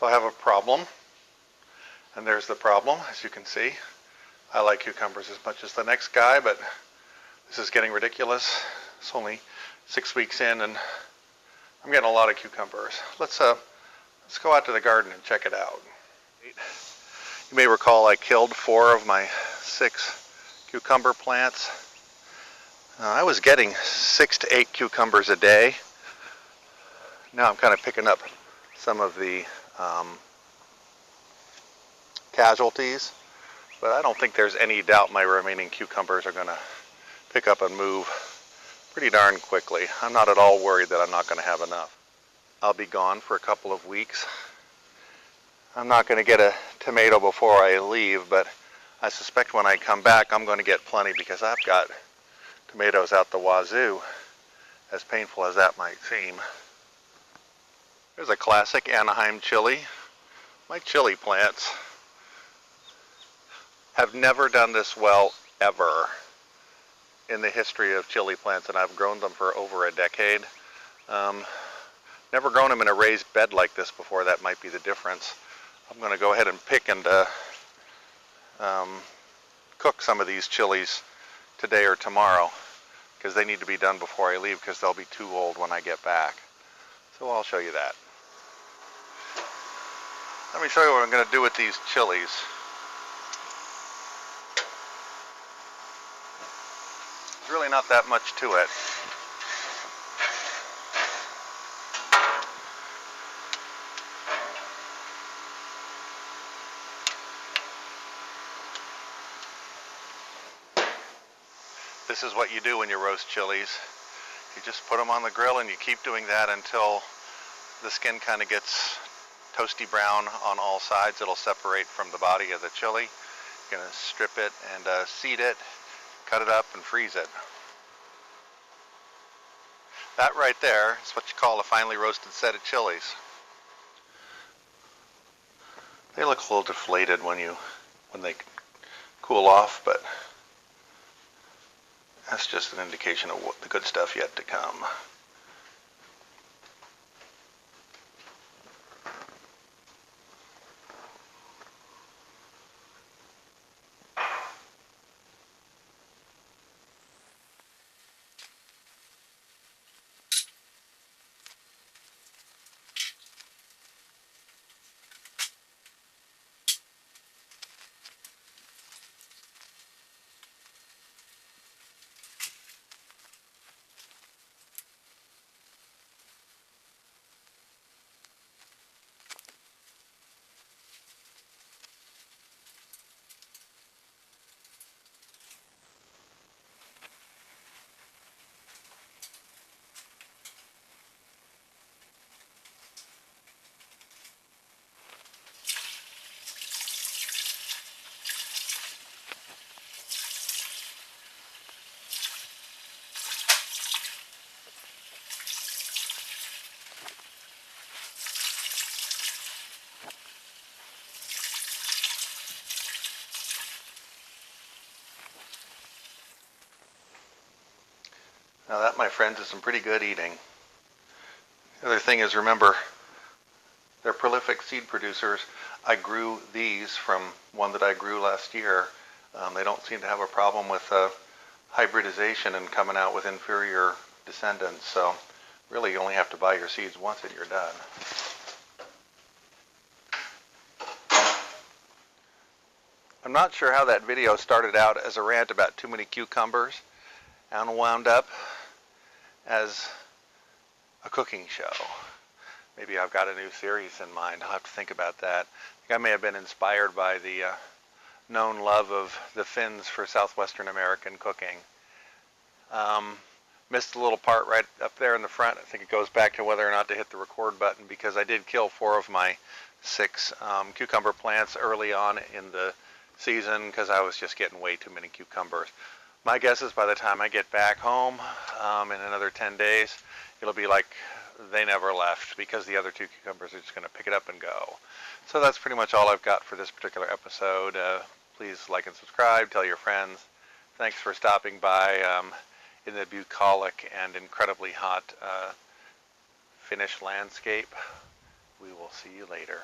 So I have a problem, and there's the problem. As you can see, I like cucumbers as much as the next guy, but this is getting ridiculous. It's only 6 weeks in, and I'm getting a lot of cucumbers. Let's go out to the garden and check it out. You may recall I killed 4 of my 6 cucumber plants. I was getting 6 to 8 cucumbers a day. Now I'm kind of picking up some of the casualties, but I don't think there's any doubt my remaining cucumbers are going to pick up and move pretty darn quickly. I'm not at all worried that I'm not going to have enough. I'll be gone for a couple of weeks. I'm not going to get a tomato before I leave, but I suspect when I come back I'm going to get plenty because I've got tomatoes out the wazoo, as painful as that might seem. There's a classic Anaheim chili. My chili plants have never done this well ever in the history of chili plants, and I've grown them for over a decade. Never grown them in a raised bed like this before. That might be the difference. I'm going to go ahead and pick and cook some of these chilies today or tomorrow because they need to be done before I leave because they'll be too old when I get back. So I'll show you that. Let me show you what I'm going to do with these chilies. There's really not that much to it. This is what you do when you roast chilies. You just put them on the grill and you keep doing that until the skin kind of gets toasty brown on all sides. It'll separate from the body of the chili. You're going to strip it and seed it, cut it up and freeze it. That right there is what you call a finely roasted set of chilies. They look a little deflated when they cool off, but that's just an indication of what the good stuff yet to come. Now that, my friends, is some pretty good eating. The other thing is, remember, they're prolific seed producers. I grew these from one that I grew last year. They don't seem to have a problem with hybridization and coming out with inferior descendants. So really you only have to buy your seeds once and you're done. I'm not sure how that video started out as a rant about too many cucumbers and wound up as a cooking show. Maybe I've got a new series in mind. I'll have to think about that. I think I may have been inspired by the known love of the Finns for Southwestern American cooking. Missed a little part right up there in the front. I think it goes back to whether or not to hit the record button because I did kill 4 of my 6 cucumber plants early on in the season because I was just getting way too many cucumbers. My guess is by the time I get back home in another 10 days, it'll be like they never left because the other 2 cucumbers are just going to pick it up and go. So that's pretty much all I've got for this particular episode. Please like and subscribe, tell your friends. Thanks for stopping by in the bucolic and incredibly hot Finnish landscape. We will see you later.